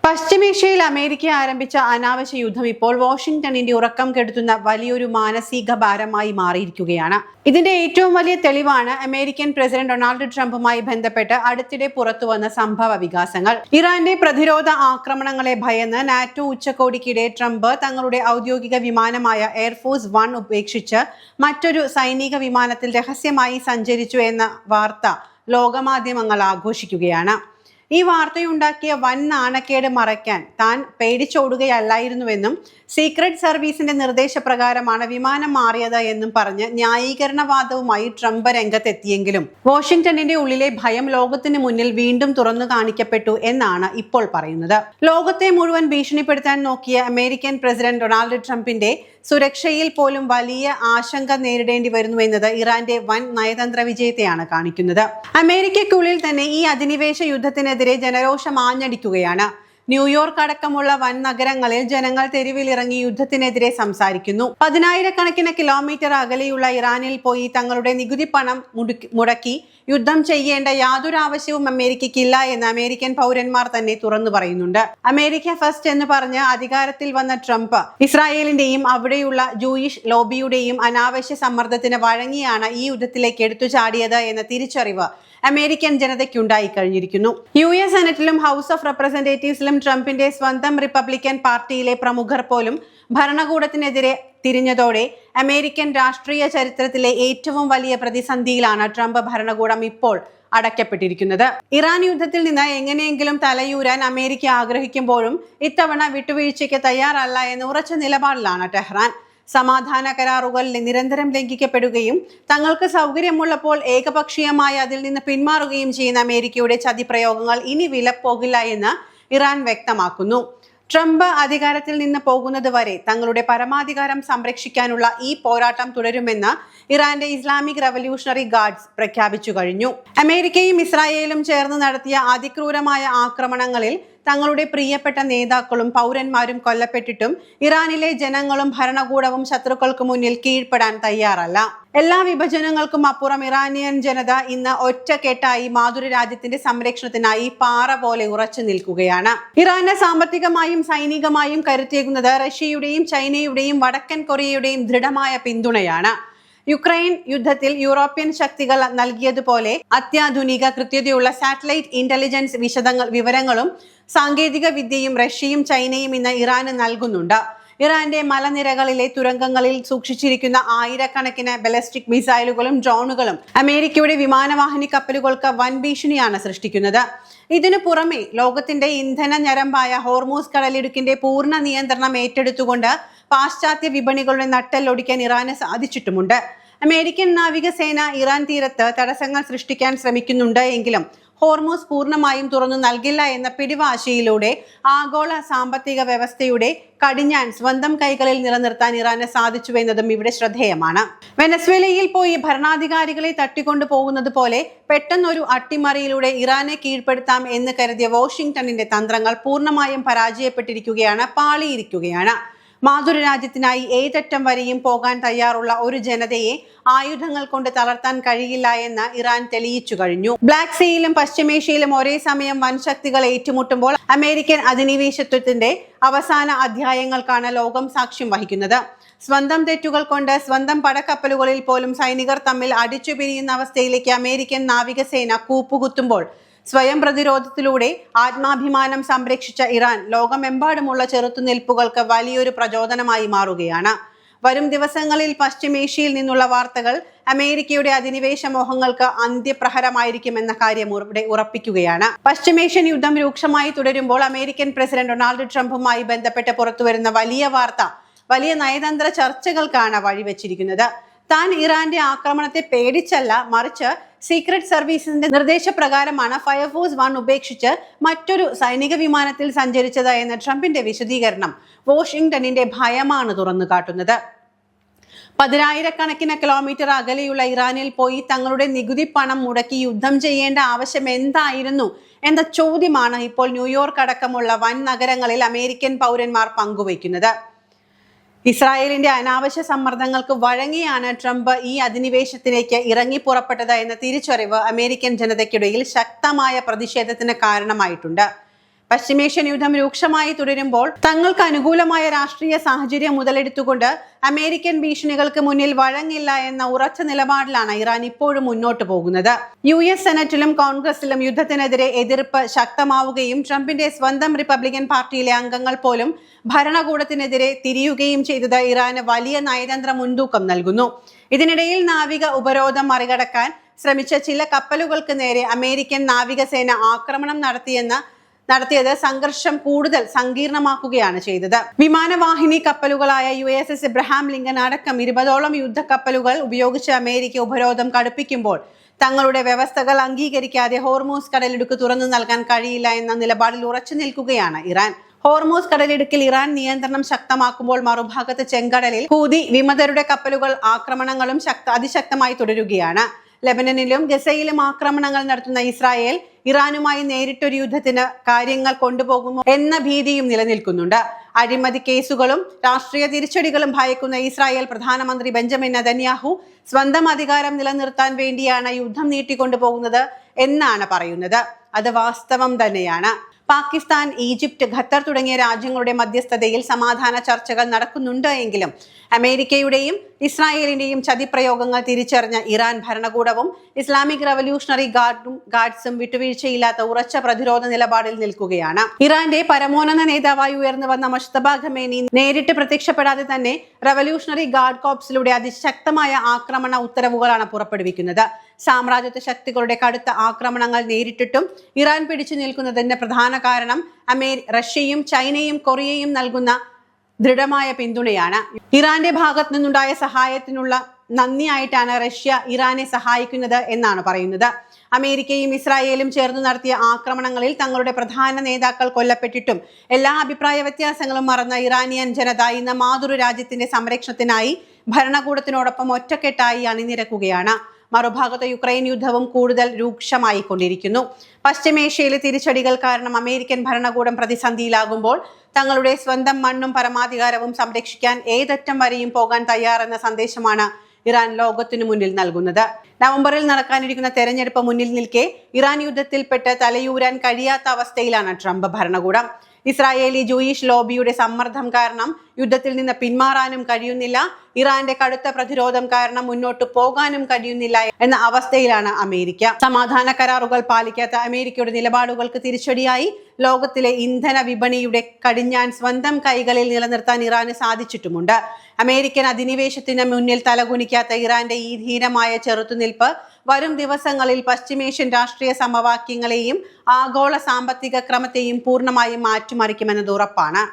പശ്ചിമേഷ്യയിൽ അമേരിക്ക ആരംഭിച്ച അനാവശ്യ യുദ്ധം ഇപ്പോൾ വാഷിംഗ്ടണിന്റെ ഉറക്കം കെടുത്തുന്ന വലിയൊരു മാനസിക ഭാരമായി മാറിയിരിക്കുകയാണ്. ഇതിന്റെ ഏറ്റവും വലിയ തെളിവാണ് അമേരിക്കൻ പ്രസിഡന്റ് ഡൊണാൾഡ് ട്രംപുമായി ബന്ധപ്പെട്ട് അടുത്തിടെ പുറത്തുവന്ന സംഭവ വികാസങ്ങൾ. ഇറാന്റെ പ്രതിരോധ ആക്രമണങ്ങളെ ഭയന്ന് നാറ്റോ ഉച്ചകോടിക്കിടെ ട്രംപ് തങ്ങളുടെ ഔദ്യോഗിക വിമാനമായ എയർഫോഴ്സ് 1 ഉപേക്ഷിച്ച് മറ്റൊരു സൈനിക വിമാനത്തിൽ രഹസ്യമായി സഞ്ചരിച്ചു എന്ന വാർത്ത ലോകമാധ്യമങ്ങൾ ആഘോഷിക്കുകയാണ്. ഈ വാർത്തയുണ്ടാക്കിയ വൻ നാണക്കേട് മറയ്ക്കാൻ താൻ പേടിച്ചോടുകയല്ലായിരുന്നുവെന്നും സീക്രട്ട് സർവീസിന്റെ നിർദ്ദേശപ്രകാരമാണ് വിമാനം മാറിയത് എന്നും പറഞ്ഞ് ന്യായീകരണവാദവുമായി ട്രംപ് രംഗത്തെത്തിയെങ്കിലും വാഷിംഗ്ടണിന്റെ ഉള്ളിലെ ഭയം ലോകത്തിന് മുന്നിൽ വീണ്ടും തുറന്നു കാണിക്കപ്പെട്ടു എന്നാണ് ഇപ്പോൾ പറയുന്നത്. ലോകത്തെ മുഴുവൻ ഭീഷണിപ്പെടുത്താൻ നോക്കിയ അമേരിക്കൻ പ്രസിഡന്റ് ഡൊണാൾഡ് ട്രംപിന്റെ സുരക്ഷയിൽ പോലും വലിയ ആശങ്ക നേരിടേണ്ടി വരുന്നു എന്നത് ഇറാന്റെ വൻ നയതന്ത്ര വിജയത്തെയാണ് കാണിക്കുന്നത്. അമേരിക്കയ്ക്കുള്ളിൽ തന്നെ ഈ അധിനിവേശ യുദ്ധത്തിനെതിരെ ജനരോഷം ആഞ്ഞടിക്കുകയാണ്. ന്യൂയോർക്ക് അടക്കമുള്ള വൻ നഗരങ്ങളിൽ ജനങ്ങൾ തെരുവിലിറങ്ങി യുദ്ധത്തിനെതിരെ സംസാരിക്കുന്നു. 10,000-കണക്കിന് കിലോമീറ്റർ അകലെയുള്ള ഇറാനിൽ പോയി തങ്ങളുടെ നികുതി പണം മുടക്കി യുദ്ധം ചെയ്യേണ്ട യാതൊരു ആവശ്യവും അമേരിക്കയ്ക്കില്ല എന്ന് അമേരിക്കൻ പൗരന്മാർ തന്നെ തുറന്നു പറയുന്നുണ്ട്. അമേരിക്ക ഫസ്റ്റ് എന്ന് പറഞ്ഞ് അധികാരത്തിൽ വന്ന ട്രംപ് ഇസ്രായേലിന്റെയും അവിടെയുള്ള ജൂയിഷ് ലോബിയുടെയും അനാവശ്യ സമ്മർദ്ദത്തിന് വഴങ്ങിയാണ് ഈ യുദ്ധത്തിലേക്ക് എടുത്തു ചാടിയത് എന്ന തിരിച്ചറിവ് അമേരിക്കൻ ജനതയ്ക്കുണ്ടായി കഴിഞ്ഞിരിക്കുന്നു. US സെനറ്റിലും ഹൗസ് ഓഫ് റെപ്രസെന്റേറ്റീവ്സിലും ട്രംപിന്റെ സ്വന്തം റിപ്പബ്ലിക്കൻ പാർട്ടിയിലെ പ്രമുഖർ പോലും ഭരണകൂടത്തിനെതിരെ തിരിഞ്ഞതോടെ അമേരിക്കൻ രാഷ്ട്രീയ ചരിത്രത്തിലെ ഏറ്റവും വലിയ പ്രതിസന്ധിയിലാണ് ട്രംപ് ഭരണകൂടം ഇപ്പോൾ അടയ്ക്കപ്പെട്ടിരിക്കുന്നത്. ഇറാൻ യുദ്ധത്തിൽ നിന്ന് എങ്ങനെയെങ്കിലും തലയൂരാൻ അമേരിക്ക ആഗ്രഹിക്കുമ്പോഴും ഇത്തവണ വിട്ടുവീഴ്ചയ്ക്ക് തയ്യാറല്ല എന്ന ഉറച്ച നിലപാടിലാണ് ടെഹ്റാൻ. സമാധാന കരാറുകൾ നിരന്തരം ലംഘിക്കപ്പെടുകയും തങ്ങൾക്ക് സൗകര്യമുള്ളപ്പോൾ ഏകപക്ഷീയമായി അതിൽ നിന്ന് പിന്മാറുകയും ചെയ്യുന്ന അമേരിക്കയുടെ ചതിപ്രയോഗങ്ങൾ ഇനി വിലപ്പോകില്ല എന്ന് ഇറാൻ വ്യക്തമാക്കുന്നു. ട്രംപ് അധികാരത്തിൽ നിന്ന് പോകുന്നത് വരെ തങ്ങളുടെ പരമാധികാരം സംരക്ഷിക്കാനുള്ള ഈ പോരാട്ടം തുടരുമെന്ന് ഇറാന്റെ ഇസ്ലാമിക് റവല്യൂഷണറി ഗാർഡ്സ് പ്രഖ്യാപിച്ചു കഴിഞ്ഞു. അമേരിക്കയും ഇസ്രായേലും ചേർന്ന് നടത്തിയ അതിക്രൂരമായ ആക്രമണങ്ങളിൽ തങ്ങളുടെ പ്രിയപ്പെട്ട നേതാക്കളും പൗരന്മാരും കൊല്ലപ്പെട്ടിട്ടും ഇറാനിലെ ജനങ്ങളും ഭരണകൂടവും ശത്രുക്കൾക്ക് മുന്നിൽ കീഴ്പ്പെടാൻ തയ്യാറല്ല. എല്ലാ വിഭജനങ്ങൾക്കും അപ്പുറം ഇറാനിയൻ ജനത ഇന്ന് ഒറ്റക്കെട്ടായി മാതൃ രാജ്യത്തിന്റെ സംരക്ഷണത്തിനായി പാറ പോലെ ഉറച്ചു നിൽക്കുകയാണ്. ഇറാന് സാമ്പത്തികമായും സൈനികമായും കരുത്തേകുന്നത് റഷ്യയുടെയും ചൈനയുടെയും വടക്കൻ കൊറിയയുടെയും ദൃഢമായ പിന്തുണയാണ്. യുക്രൈൻ യുദ്ധത്തിൽ യൂറോപ്യൻ ശക്തികൾ നൽകിയതുപോലെ അത്യാധുനിക കൃത്യതയുള്ള സാറ്റലൈറ്റ് ഇന്റലിജൻസ് വിവരങ്ങളും സാങ്കേതിക വിദ്യയും റഷ്യയും ചൈനയും ഇന്ന് ഇറാന് നൽകുന്നുണ്ട്. ഇറാന്റെ മലനിരകളിലെ തുരങ്കങ്ങളിൽ സൂക്ഷിച്ചിരിക്കുന്ന ആയിരക്കണക്കിന് ബലിസ്റ്റിക് മിസൈലുകളും ഡ്രോണുകളും അമേരിക്കയുടെ വിമാനവാഹിനി കപ്പലുകൾക്ക് വൻ ഭീഷണിയാണ് സൃഷ്ടിക്കുന്നത്. ഇതിനു പുറമെ ലോകത്തിന്റെ ഇന്ധന ഞരമ്പായ ഹോർമൂസ് കടലിടുക്കിന്റെ പൂർണ്ണ നിയന്ത്രണം ഏറ്റെടുത്തുകൊണ്ട് പാശ്ചാത്യ വിപണികളുടെ നട്ടെല്ലൊടിക്കാൻ ഇറാന് സാധിച്ചിട്ടുമുണ്ട്. അമേരിക്കൻ നാവികസേന ഇറാൻ തീരത്ത് തടസ്സങ്ങൾ സൃഷ്ടിക്കാൻ ശ്രമിക്കുന്നുണ്ട് എങ്കിലും ഹോർമൂസ് പൂർണ്ണമായും തുറന്നു നൽകില്ല എന്ന പിടിവാശിയിലൂടെ ആഗോള സാമ്പത്തിക വ്യവസ്ഥയുടെ കടിഞ്ഞാൻ സ്വന്തം കൈകളിൽ നിലനിർത്താൻ ഇറാന് സാധിച്ചുവെന്നതും ഇവിടെ ശ്രദ്ധേയമാണ്. വെനസ്വേലയിൽ പോയി ഭരണാധികാരികളെ തട്ടിക്കൊണ്ടു പോകുന്നത് പോലെ പെട്ടെന്നൊരു അട്ടിമറിയിലൂടെ ഇറാനെ കീഴ്പ്പെടുത്താം എന്ന് കരുതിയ വാഷിംഗ്ടണിന്റെ തന്ത്രങ്ങൾ പൂർണ്ണമായും പരാജയപ്പെട്ടിരിക്കുകയാണ്, പാളിയിരിക്കുകയാണ്. മാതൃ രാജ്യത്തിനായി ഏതറ്റം വരെയും പോകാൻ തയ്യാറുള്ള ഒരു ജനതയെ ആയുധങ്ങൾ കൊണ്ട് തളർത്താൻ കഴിയില്ല എന്ന് ഇറാൻ തെളിയിച്ചു കഴിഞ്ഞു. ബ്ലാക്ക് സീയിലും പശ്ചിമേഷ്യയിലും ഒരേ സമയം വൻശക്തികൾ ഏറ്റുമുട്ടുമ്പോൾ അമേരിക്കൻ അധിനിവേശത്വത്തിന്റെ അവസാന അധ്യായങ്ങൾക്കാണ് ലോകം സാക്ഷ്യം വഹിക്കുന്നത്. സ്വന്തം തെറ്റുകൾ കൊണ്ട് സ്വന്തം പടക്കപ്പലുകളിൽ പോലും സൈനികർ തമ്മിൽ അടിച്ചു പിരിയുന്ന അവസ്ഥയിലേക്ക് അമേരിക്കൻ നാവികസേന കൂപ്പുകുത്തുമ്പോൾ സ്വയം പ്രതിരോധത്തിലൂടെ ആത്മാഭിമാനം സംരക്ഷിച്ച ഇറാൻ ലോകമെമ്പാടുമുള്ള ചെറുത്തുനിൽപ്പുകൾക്ക് വലിയൊരു പ്രചോദനമായി മാറുകയാണ്. വരും ദിവസങ്ങളിൽ പശ്ചിമേഷ്യയിൽ നിന്നുള്ള വാർത്തകൾ അമേരിക്കയുടെ അധിനിവേശ മോഹങ്ങൾക്ക് അന്ത്യപ്രഹരമായിരിക്കുമെന്ന കാര്യം ഇവിടെ ഉറപ്പിക്കുകയാണ്. പശ്ചിമേഷ്യൻ യുദ്ധം രൂക്ഷമായി തുടരുമ്പോൾ അമേരിക്കൻ പ്രസിഡന്റ് ഡൊണാൾഡ് ട്രംപുമായി ബന്ധപ്പെട്ട് പുറത്തുവരുന്ന വലിയ വാർത്ത വലിയ നയതന്ത്ര ചർച്ചകൾക്കാണ് വഴിവെച്ചിരിക്കുന്നത്. താൻ ഇറാന്റെ ആക്രമണത്തെ പേടിച്ചല്ല, മറിച്ച് സീക്രട്ട് സർവീസിന്റെ നിർദ്ദേശപ്രകാരമാണ് ഫയർഫോഴ്സ് 1 ഉപേക്ഷിച്ച് മറ്റൊരു സൈനിക വിമാനത്തിൽ സഞ്ചരിച്ചത് എന്ന ട്രംപിന്റെ വിശദീകരണം വാഷിംഗ്ടണിന്റെ ഭയമാണ് തുറന്നു കാട്ടുന്നത്. 10,000-കണക്കിന് കിലോമീറ്റർ അകലെയുള്ള ഇറാനിൽ പോയി തങ്ങളുടെ നികുതി പണം മുടക്കി യുദ്ധം ചെയ്യേണ്ട ആവശ്യം എന്തായിരുന്നു എന്ന ചോദ്യമാണ് ഇപ്പോൾ ന്യൂയോർക്ക് അടക്കമുള്ള വൻ നഗരങ്ങളിൽ അമേരിക്കൻ പൗരന്മാർ പങ്കുവയ്ക്കുന്നത്. ഇസ്രായേലിന്റെ അനാവശ്യ സമ്മർദ്ദങ്ങൾക്ക് വഴങ്ങിയാണ് ട്രംപ് ഈ അധിനിവേശത്തിലേക്ക് ഇറങ്ങി പുറപ്പെട്ടത് എന്ന തിരിച്ചറിവ് അമേരിക്കൻ ജനതയ്ക്കിടയിൽ ശക്തമായ പ്രതിഷേധത്തിന് കാരണമായിട്ടുണ്ട്. പശ്ചിമേഷ്യൻ യുദ്ധം രൂക്ഷമായി തുടരുമ്പോൾ തങ്ങൾക്ക് അനുകൂലമായ രാഷ്ട്രീയ സാഹചര്യം മുതലെടുത്തുകൊണ്ട് അമേരിക്കൻ ഭീഷണികൾക്ക് മുന്നിൽ വഴങ്ങില്ല എന്ന ഉറച്ച നിലപാടിലാണ് ഇറാൻ ഇപ്പോഴും മുന്നോട്ട് പോകുന്നത്. US സെനറ്റിലും കോൺഗ്രസിലും യുദ്ധത്തിനെതിരെ എതിർപ്പ് ശക്തമാവുകയും ട്രംപിന്റെ സ്വന്തം റിപ്പബ്ലിക്കൻ പാർട്ടിയിലെ അംഗങ്ങൾ പോലും ഭരണകൂടത്തിനെതിരെ തിരിയുകയും ചെയ്തത് ഇറാന് വലിയ നയതന്ത്ര മുൻതൂക്കം നൽകുന്നു. ഇതിനിടയിൽ നാവിക ഉപരോധം മറികടക്കാൻ ശ്രമിച്ച ചില കപ്പലുകൾക്ക് നേരെ അമേരിക്കൻ നാവികസേന ആക്രമണം നടത്തിയത് സംഘർഷം കൂടുതൽ സങ്കീർണമാക്കുകയാണ് ചെയ്തത്. വിമാനവാഹിനി കപ്പലുകളായ USS എബ്രഹാം ലിങ്കൺ അടക്കം 20ഓളം യുദ്ധക്കപ്പലുകൾ ഉപയോഗിച്ച് അമേരിക്ക ഉപരോധം കടുപ്പിക്കുമ്പോൾ തങ്ങളുടെ വ്യവസ്ഥകൾ അംഗീകരിക്കാതെ ഹോർമൂസ് കടലിടുക്ക് തുറന്നു നൽകാൻ കഴിയില്ല എന്ന നിലപാടിൽ ഉറച്ചു നിൽക്കുകയാണ് ഇറാൻ. ഹോർമൂസ് കടലിടുക്കിൽ ഇറാൻ നിയന്ത്രണം ശക്തമാക്കുമ്പോൾ മറുഭാഗത്ത് ചെങ്കടലിൽ ഹൂതി വിമതരുടെ കപ്പലുകൾ ആക്രമണങ്ങളും അതിശക്തമായി തുടരുകയാണ്. ലെബനനിലും ഗസയിലും ആക്രമണങ്ങൾ നടത്തുന്ന ഇസ്രായേൽ ഇറാനുമായി നേരിട്ടൊരു യുദ്ധത്തിന് കാര്യങ്ങൾ കൊണ്ടുപോകുമോ എന്ന ഭീതിയും നിലനിൽക്കുന്നുണ്ട്. അഴിമതി കേസുകളും രാഷ്ട്രീയ തിരിച്ചടികളും ഭയക്കുന്ന ഇസ്രായേൽ പ്രധാനമന്ത്രി ബെഞ്ചമിൻ നെതന്യാഹു സ്വന്തം അധികാരം നിലനിർത്താൻ വേണ്ടിയാണ് യുദ്ധം നീട്ടിക്കൊണ്ടുപോകുന്നത് എന്നാണ് പറയുന്നത്. അത് വാസ്തവം തന്നെയാണ്. പാകിസ്ഥാൻ, ഈജിപ്ത്, ഖത്തർ തുടങ്ങിയ രാജ്യങ്ങളുടെ മധ്യസ്ഥതയിൽ സമാധാന ചർച്ചകൾ നടക്കുന്നുണ്ട് എങ്കിലും അമേരിക്കയുടെയും ഇസ്രായേലിന്റെയും ചതിപ്രയോഗങ്ങൾ തിരിച്ചറിഞ്ഞ ഇറാൻ ഭരണകൂടവും ഇസ്ലാമിക് റവല്യൂഷണറി ഗാർഡ്സും വിട്ടുവീഴ്ചയില്ലാത്ത ഉറച്ച പ്രതിരോധ നിലപാടിൽ നിൽക്കുകയാണ്. ഇറാന്റെ പരമോന്നത നേതാവായി ഉയർന്നു വന്ന മുജ്തബ ഖമേനി നേരിട്ട് പ്രത്യക്ഷപ്പെടാതെ തന്നെ റവല്യൂഷണറി ഗാർഡ് കോർപ്സിലൂടെ അതിശക്തമായ ആക്രമണ ഉത്തരവുകളാണ് പുറപ്പെടുവിക്കുന്നത്. സാമ്രാജ്യത്വ ശക്തികളുടെ കടുത്ത ആക്രമണങ്ങൾ നേരിട്ടിട്ടും ഇറാൻ പിടിച്ചു നിൽക്കുന്നതിന്റെ പ്രധാന കാരണം റഷ്യയും ചൈനയും കൊറിയയും നൽകുന്ന ദൃഢമായ പിന്തുണയാണ്. ഇറാന്റെ ഭാഗത്തു നിന്നുണ്ടായ സഹായത്തിനുള്ള നന്ദിയായിട്ടാണ് റഷ്യ ഇറാനെ സഹായിക്കുന്നത് എന്നാണ് പറയുന്നത്. അമേരിക്കയും ഇസ്രായേലും ചേർന്ന് നടത്തിയ ആക്രമണങ്ങളിൽ തങ്ങളുടെ പ്രധാന നേതാക്കൾ കൊല്ലപ്പെട്ടിട്ടും എല്ലാ അഭിപ്രായ വ്യത്യാസങ്ങളും മറന്ന ഇറാനിയൻ ജനത ഇന്ന് മാതൃ രാജ്യത്തിന്റെ സംരക്ഷണത്തിനായി ഭരണകൂടത്തിനോടൊപ്പം ഒറ്റക്കെട്ടായി അണിനിരക്കുകയാണ്. മറുഭാഗത്ത് യുക്രൈൻ യുദ്ധവും കൂടുതൽ രൂക്ഷമായി കൊണ്ടിരിക്കുന്നു. പശ്ചിമേഷ്യയിലെ തിരിച്ചടികൾ കാരണം അമേരിക്കൻ ഭരണകൂടം പ്രതിസന്ധിയിലാകുമ്പോൾ തങ്ങളുടെ സ്വന്തം മണ്ണും പരമാധികാരവും സംരക്ഷിക്കാൻ ഏതറ്റം വരെയും പോകാൻ തയ്യാറെന്ന സന്ദേശമാണ് ഇറാൻ ലോകത്തിനു മുന്നിൽ നൽകുന്നത്. നവംബറിൽ നടക്കാനിരിക്കുന്ന തെരഞ്ഞെടുപ്പ് മുന്നിൽ നിൽക്കെ ഇറാൻ യുദ്ധത്തിൽപ്പെട്ട് തലയൂരാൻ കഴിയാത്ത അവസ്ഥയിലാണ് ട്രംപ് ഭരണകൂടം. ഇസ്രായേലി ജൂയിഷ് ലോബിയുടെ സമ്മർദ്ദം കാരണം യുദ്ധത്തിൽ നിന്ന് പിന്മാറാനും കഴിയുന്നില്ല. ഇറാന്റെ കടുത്ത പ്രതിരോധം കാരണം മുന്നോട്ട് പോകാനും കഴിയുന്നില്ല എന്ന അവസ്ഥയിലാണ് അമേരിക്ക. സമാധാന കരാറുകൾ പാലിക്കാത്ത അമേരിക്കയുടെ നിലപാടുകൾക്ക് തിരിച്ചടിയായി ലോകത്തിലെ ഇന്ധന വിപണിയുടെ കടിഞ്ഞാൻ സ്വന്തം കൈകളിൽ നിലനിർത്താൻ ഇറാന് സാധിച്ചിട്ടുമുണ്ട്. അമേരിക്കൻ അധിനിവേശത്തിന് മുന്നിൽ തലകുനിക്കാത്ത ഇറാന്റെ ഈ ധീരമായ ചെറുത്തുനിൽപ്പ് വരും ദിവസങ്ങളിൽ പശ്ചിമേഷ്യൻ രാഷ്ട്രീയ സമവാക്യങ്ങളെയും ആഗോള സാമ്പത്തിക ക്രമത്തെയും പൂർണ്ണമായും മാറ്റിമറിക്കുമെന്നത് ഉറപ്പാണ്.